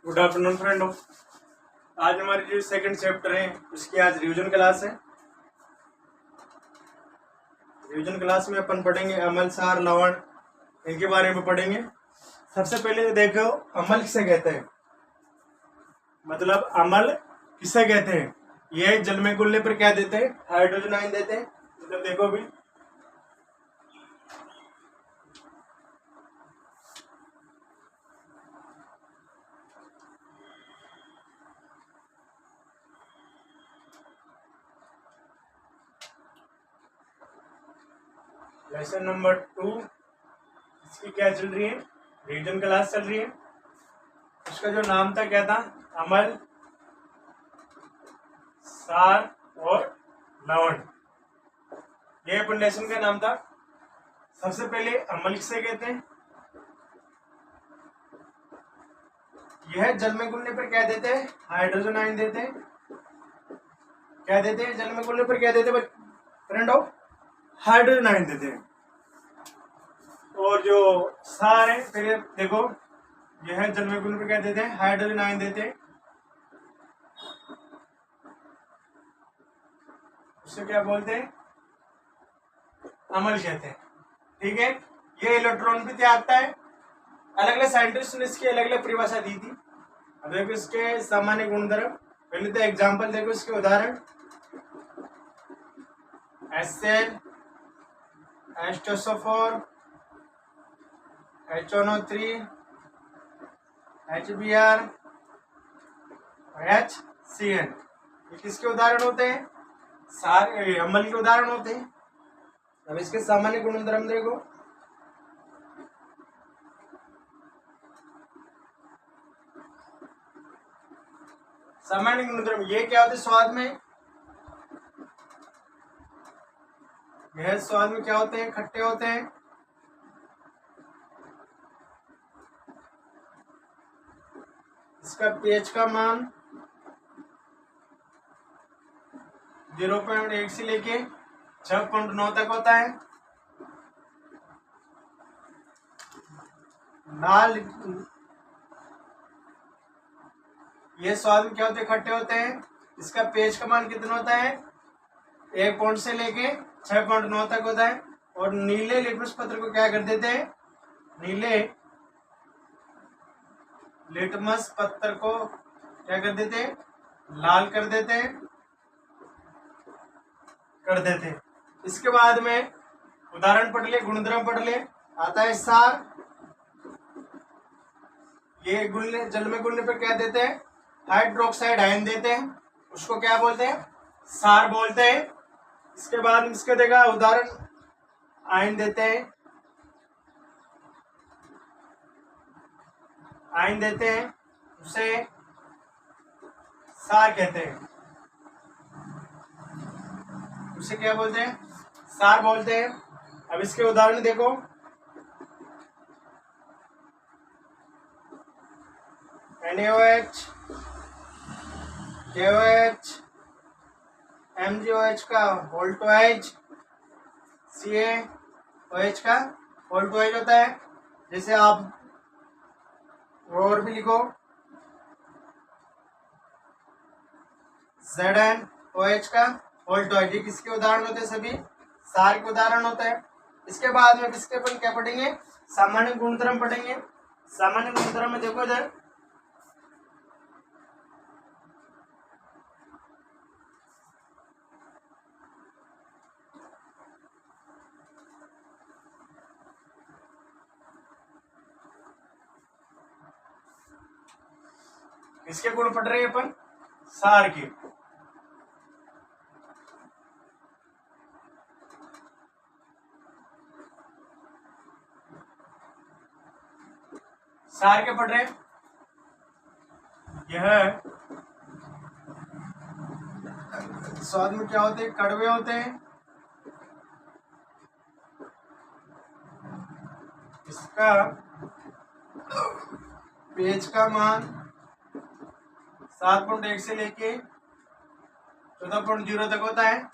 Good afternoon फ्रेंडों। आज हमारी जो सेकंड चैप्टर है उसकी आज रिवीजन क्लास है। रिवीजन क्लास में अपन पढ़ेंगे अमल, सार, लवण, इनके बारे में पढ़ेंगे। सबसे पहले तो देखो अमल किसे कहते हैं, मतलब अमल किसे कहते हैं। ये जल में घुलने पर क्या देते हैं, हाइड्रोजन आयन देते हैं। मतलब देखो अभी लेसन नंबर 2 इसकी क्या चल रही है, रिवीजन क्लास चल रही है। उसका जो नाम था क्या था, अमल, सार और लवण। ये अपन लेसन का नाम था। सबसे पहले अमल किसे कहते हैं, यह जल में घुलने पर क्या देते हैं, हाइड्रोजन आयन देते हैं। क्या देते हैं, जल में घुलने पर क्या देते हैं फ्रेंडो, हाइड्रोजन आयन देते हैं। और जो सार है, फिर देखो यह जल में घुलने पर क्या देते हैं, हाइड्रोजन आयन देते हैं। उसे क्या बोलते हैं, अमल कहते हैं। ठीक है, ये इलेक्ट्रॉन भी त्यागता है। अलग अलग साइंटिस्ट ने इसकी अलग अलग परिभाषा दी थी। अब देखो इसके सामान्य गुणधर्म, पहले तो एग्जांपल देखो इसके उदाहरण, HCl, H2SO4, HNO3, HBr, HCl। ये किसके उदाहरण होते हैं, सारे अम्ल के उदाहरण होते हैं। अब इसके सामान्य गुणधर्म देखो, सामान्य गुणधर्म ये क्या होते हैं, स्वाद में, यह स्वाद में क्या होते हैं, खट्टे होते हैं। इसका pH का मान 0.1 से लेके 6.9 तक होता है। लाल, ये स्वाद में क्या होते हैं, खट्टे होते हैं। इसका pH का मान कितना होता है, 1 पॉइंट से लेके 6.9 तक होता है। और नीले लिटमस पत्र को क्या कर देते हैं, नीले लिटमस पत्र को क्या कर देते हैं, लाल कर देते हैं, इसके बाद में उदाहरण पढ़ ले, गुणधर्म पढ़ ले। आता है सार, ये घुलने, जल में घुलने पर क्या देते हैं, हाइड्रोक्साइड आयन देते हैं। उसको क्या बोलते हैं, सार बोलते हैं। इसके बाद इसके देखा उदाहरण, आयन देते हैं, उसे सार कहते हैं। उसे क्या बोलते हैं, सार बोलते हैं। अब इसके उदाहरण देखो, NaOH, KOH, MgOH का वोल्टोइज, CaOH का वोल्टोइज होता है। जैसे आप और भी लिखो, ZnOH का वोल्टोइज। ये किसके उदाहरण होते हैं, सभी सार के उदाहरण होते हैं। इसके बाद में किसके अपन क्या पढ़ेंगे, सामान्य गुणधर्म पढ़ेंगे। सामान्य गुणधर्म में देखो इधर, किसके गुण पढ़ रहे हैं अपन, सार के। सार के पढ़ रहे हैं। यह स्वाद में क्या होते हैं, कड़वे होते हैं। इसका pH का मान 7.1 से लेके 14.0 तक होता है।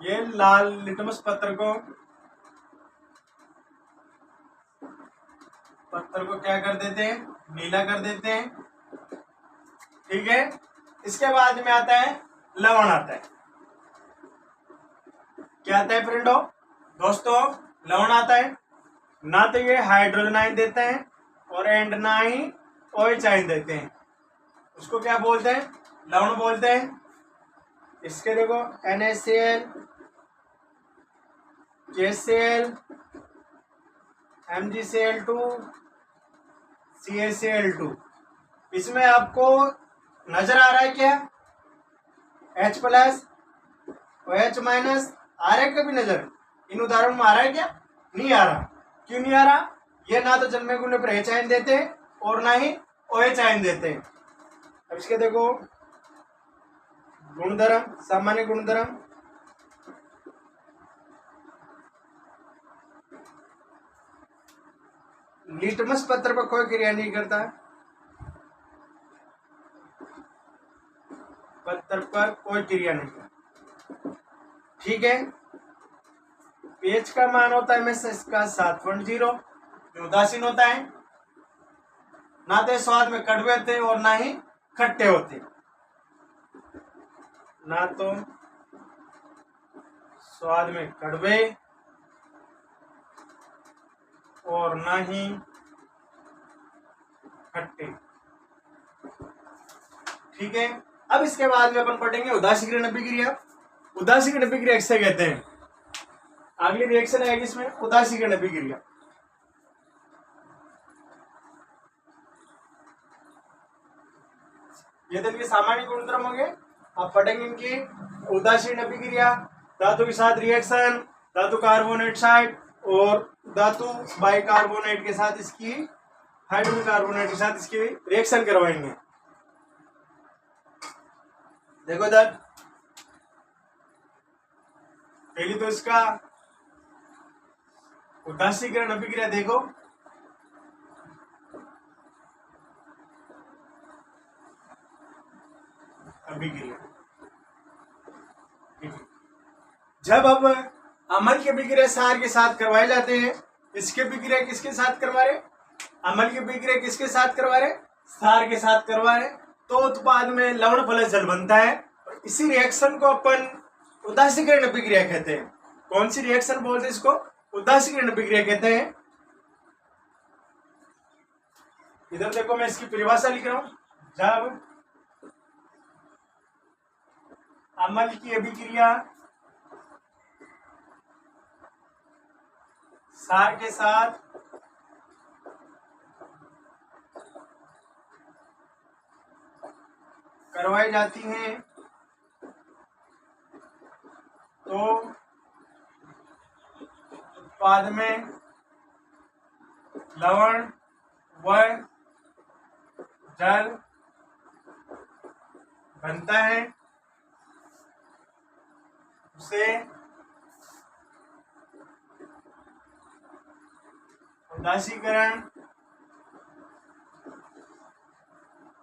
ये लाल लिटमस पत्र को पत्थर को क्या कर देते हैं, नीला कर देते हैं। ठीक है, इसके बाद में आता है लवण आता है। क्या आता है फ्रेंडो, दोस्तों, लवण आता है। ना तो ये हाइड्रोजन आयन देते हैं और एंड ना ही OH आयन देते हैं, उसको क्या बोलते हैं, लवण बोलते हैं। इसके देखो NaCl, KCl, MgCl2, CaCl2। इसमें आपको नजर आ रहा है क्या, H प्लस OH माइनस आ रहा है कभी नजर, इन उदाहरणों में आ रहा है क्या, नहीं आ रहा। क्यों नहीं आ रहा, ये ना तो जन्मे गुण पर H आयन देते हैं और ना ही OH आयन देते हैं। अब इसके देखो गुणधर्म, सामान्य गुणधर्म। लिटमस पत्र पर कोई क्रिया नहीं करता, पत्र पर कोई क्रिया नहीं करता। ठीक है, पीएच का मान होता है हमेशा इसका 7.0, जो उदासीन होता है। ना तो स्वाद में कड़वे होते और ना ही खट्टे होते, ना तो स्वाद में कड़वे और ना ही खट्टे। ठीक है, अब इसके बाद में अपन पढ़ेंगे उदासीकरण अभिक्रिया। उदासीकरण अभिक्रिया किसे कहते हैं, अगली रिएक्शन आएगी इसमें उदासीकरण अभिक्रिया। ये तो इनके सामान्य गुणधर्म होंगे, आप पढ़ेंगे इनकी उदासीन अभिक्रिया, धातु के साथ रिएक्शन, धातु कार्बोनेट साइड और धातु बाइकार्बोनेट के साथ इसकी, हाइड्रोजन कार्बोनेट के साथ इसकी रिएक्शन करवाएंगे। देखो इधर, पहली तो इसका उदासीकरण अभिक्रिया देखो, अभिक्रिया। जब अब अम्ल की अभिक्रिया सार के साथ करवाए जाते हैं, इसकी अभिक्रिया किसके साथ करवा रहे, अम्ल की अभिक्रिया किसके साथ करवा रहे, सार के साथ करवा रहे, तो उत्पाद में लवण प्लस जल बनता है। और इसी रिएक्शन को अपन उदासीकरण अभिक्रिया कहते हैं। कौन सी रिएक्शन बोलते हैं इसको, उदासीकरण अभिक्रिया कहते हैं। इधर देखो मैं इसकी परिभाषा लिख रहा हूं, जब अम्ल की अभिक्रिया सार के साथ करवाई जाती हैं तो उत्पाद में लवण व जल बनता है। उसे उदासीकरण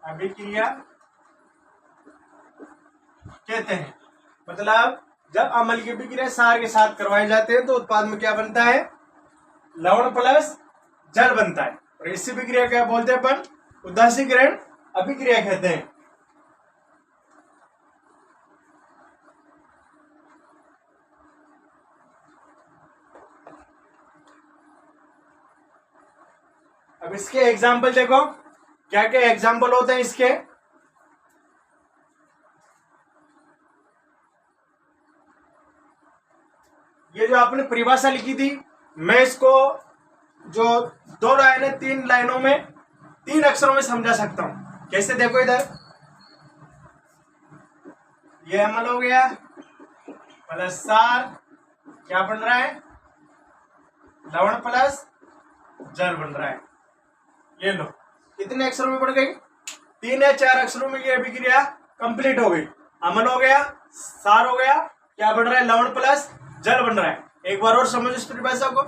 अभिक्रिया कहते हैं। मतलब जब अम्ल की अभिक्रिया सार के साथ करवाए जाते हैं तो उत्पाद में क्या बनता है, लवण प्लस जल बनता है। और इसी अभिक्रिया क्या बोलते हैं अपन, उदासीकरण अभिक्रिया कहते हैं। अब इसके एग्जाम्पल देखो, क्या क्या एग्जाम्पल होते हैं इसके। ये जो आपने परिभाषा लिखी थी, मैं इसको जो 2 लाइनें 3 लाइनों में 3 अक्षरों में समझा सकता हूं। कैसे, देखो इधर, ये अम्ल हो गया प्लस सार, क्या बन रहा है, लवण प्लस जल बन रहा है। ये लो, कितने अक्षरों में बढ़ गई, 3 या 4 अक्षरों में ये अभिक्रिया कंप्लीट हो गई। अम्ल हो गया, सार हो गया, क्या बन रहा है, लवण प्लस जल बन रहा है। एक बार और समझो इस परिभाषा को,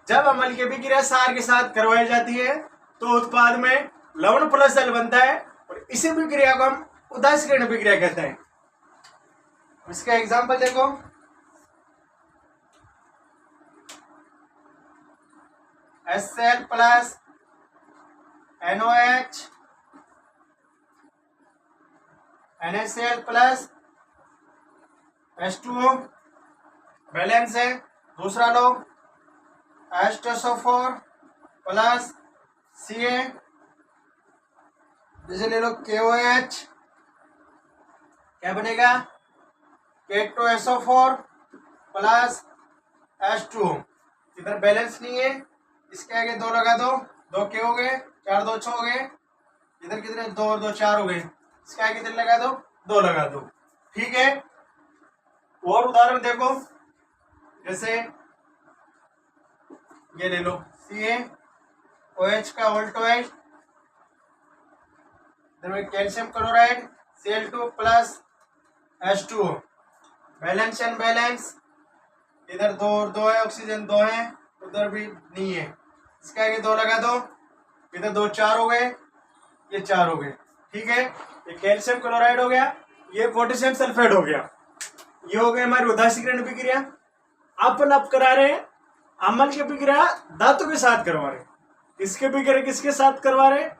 जब अम्ल की अभिक्रिया सार के साथ करवाई जाती है तो उत्पाद में लवण प्लस जल बनता है। और इसी अभिक्रिया को हम उदासीकरण अभिक्रिया कहते हैं। इसका एग्जाम्पल देखो, HCl plus NOH NaCl plus H2O balance है। दूसरा लो H2SO4 प्लस Ca, जैसे ले लो KOH, क्या बनेगा K2SO4 प्लस H2O। इधर बैलेंस नहीं है, इसके आगे 2 लगा दो, 2 के हो गए, 4 2 6 हो गए, इधर कितने 2 और 2 4 हो गए, इसके आगे कितने लगा दो, 2 लगा दो। ठीक है, और उदाहरण देखो, जैसे ये ले लो CaOH का वोल्टोएज, calcium chloride Cl2 plus H2O, balance and balance, इधर 2 और 2 है, ऑक्सीजन 2 है, उधर भी नहीं है, इसके आगे 2 लगा दो, इधर 2 4 हो गए, ये 4 हो गए। ठीक है, ये कैल्शियम क्लोराइड हो गया, ये पोटेशियम सल्फेट हो गया, ये हो गई हमारी उदासीकरण प्रक्रिया। अपन अब करा रहे हैं अम्ल की प्रक्रिया धातु के साथ करवा रहे हैं। किसके प्रक्रिया किसके साथ करवा रहे हैं?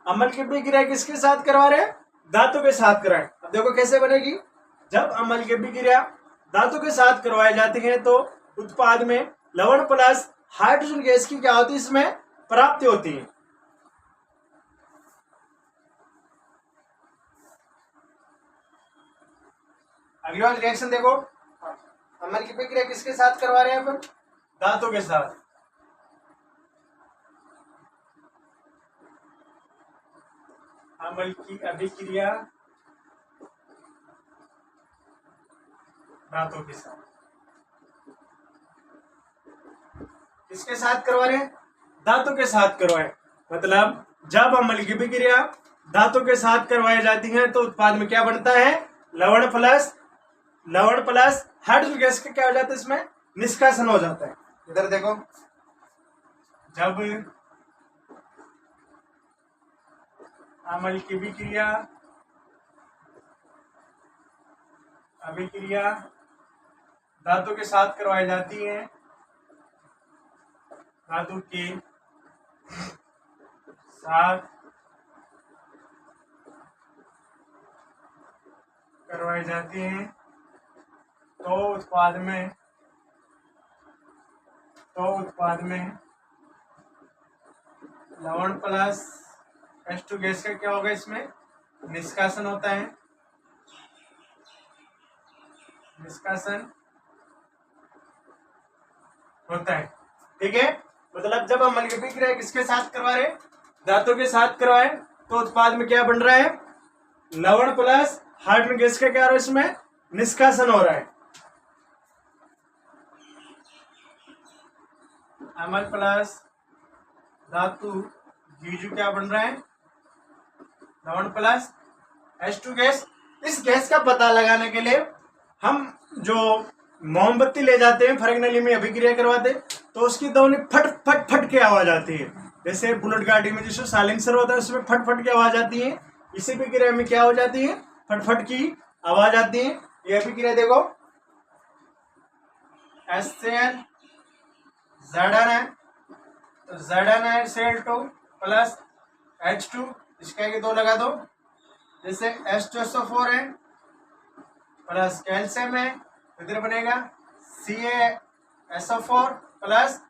अम्ल की प्रक्रिया किसके साथ करवा रहे हैं? धातु के साथ कराएं। अब देखो कैसे बनेगी। जब अम्ल की प्रक्रिया धातु के साथ करवाई जाती है तो उत्पाद में लवण प्लस हाइड्रोजन गैस की क्या होती है, इसमें प्राप्ति होती है। अगली वाली रिएक्शन देखो, अम्ल की प्रक्रिया किसके साथ करवा रहे हैं अपन? धातु के साथ। अम्ल की अभिक्रिया धातु के साथ, किसके साथ करवा रहे हैं? धातु के साथ करवाएं। मतलब जब अम्ल की अभिक्रिया धातु के साथ करवाई जाती है तो उत्पाद में क्या बनता है? लवण प्लस हाइड्रोजन गैस का क्या हो जाता है, इसमें निष्कासन हो जाता है। इधर देखो, जब अम्ल की अभिक्रिया धातु के साथ करवाई जाती है, धातु के साथ करवाई जाती है तो उत्पाद में लवण प्लस H2 गैस का क्या होगा, इसमें निष्कासन होता है। निष्कासन होता है। ठीक है, मतलब जब हम अम्ल की अभिक्रिया किसके साथ करवा रहे हैं? धातु के साथ करवाए तो उत्पाद में क्या बन रहा है? लवण प्लस हाइड्रोजन गैस का क्या हो रहा है, इसमें निष्कासन हो रहा है। अम्ल प्लस धातु जीजू क्या बन रहा है? लवण प्लस H2 गैस। इस गैस का पता लगाने के लिए हम जो मोमबत्ती ले जाते हैं, फर्क नली में अभिक्रिया करवाते हैं तो उसकी दोनों फट फट फट के आवाज आती है। जैसे बुलेट गाड़ी में जिसमें साइलेंसर होता है उसमें फट फट की आवाज आती है, इसी प्रक्रिया में क्या हो जाती है? फट फट की आवाज आती है। ये अभिक्रिया देखो, HCl Zn है, तो ZnCl2 प्लस H2, इसके आगे 2 लगा दो, जैसे H2SO4 है प्लस कैल्शियम है, इधर बनेगा CaSO4 plus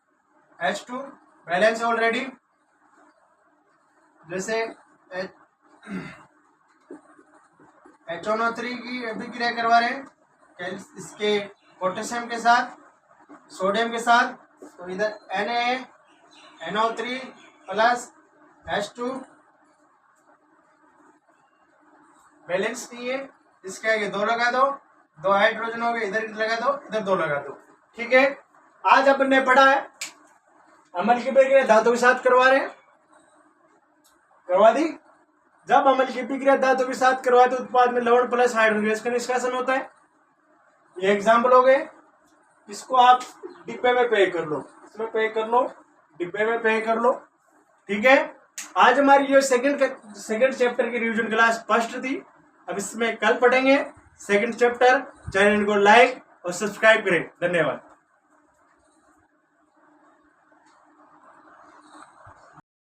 H2, balance already. जैसे HNO3 की अभिक्रिया करवा रहे हैं इसके पोटेशियम के साथ, सोडियम के साथ, तो इधर NaNO3 प्लस H2, बैलेंस नहीं है, इसके आगे 2 लगा दो, 2 हाइड्रोजन हो गए, इधर लगा दो, इधर 2 लगा दो। ठीक है, आज अपन ने पढ़ा है अम्ल की प्रक्रिया धातु के साथ करवा रहे हैं, करवा दी। जब अम्ल की प्रक्रिया धातु के साथ करवाते तो उत्पाद में लवण प्लस हाइड्रोजन गैस का निष्कासन होता है। ये एग्जाम्पल हो गए, इसको आप डिब्बे में पैक कर लो, इसमें पैक कर लो, डिब्बे में पैक कर लो। ठीक है, आज हमारी ये सेकंड चैप्टर की रिवीजन क्लास फर्स्ट थी। अब इसमें कल पढ़ेंगे सेकंड चैप्टर। चैनल को लाइक और सब्सक्राइब करें। धन्यवाद।